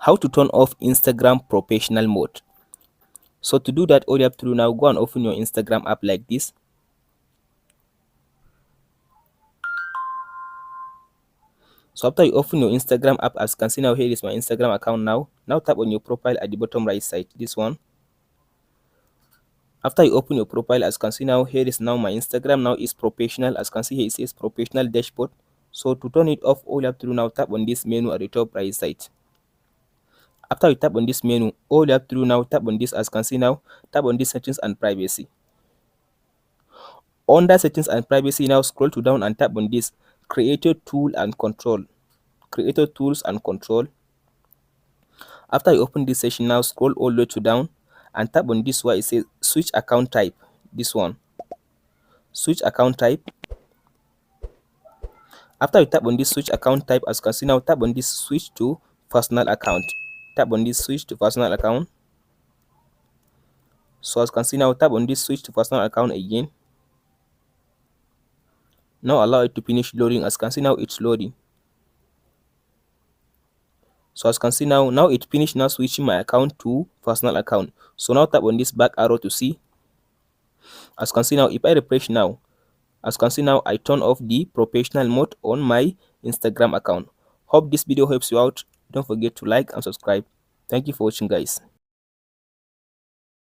How to turn off Instagram professional mode. So to do that, all you have to do now, go and open your Instagram app like this. So after you open your Instagram app, as you can see now, here is my Instagram account now. Now tap on your profile at the bottom right side, this one. After you open your profile, as you can see now, here is now my Instagram. Now is professional. As you can see here, it says professional dashboard. So to turn it off, all you have to do now, tap on this menu at the top right side. After you tap on this menu, all you have to do now, tap on this, as you can see now, tap on this settings and privacy. Under settings and privacy, now scroll to down and tap on this creator tool and control. Creator tools and control. After you open this section, now scroll all the way to down and tap on this where it says switch account type. This one. Switch account type. After you tap on this switch account type, as you can see now, tap on this switch to personal account. Tap on this switch to personal account. So as you can see now, tap on this switch to personal account again. Now allow it to finish loading. As you can see now, it's loading. So as you can see now, it finished. Now switching my account to personal account. So now tap on this back arrow to see. As you can see now, if I refresh now, as you can see now, I turn off the professional mode on my Instagram account. Hope this video helps you out. Don't forget to like and subscribe. Thank you for watching, guys.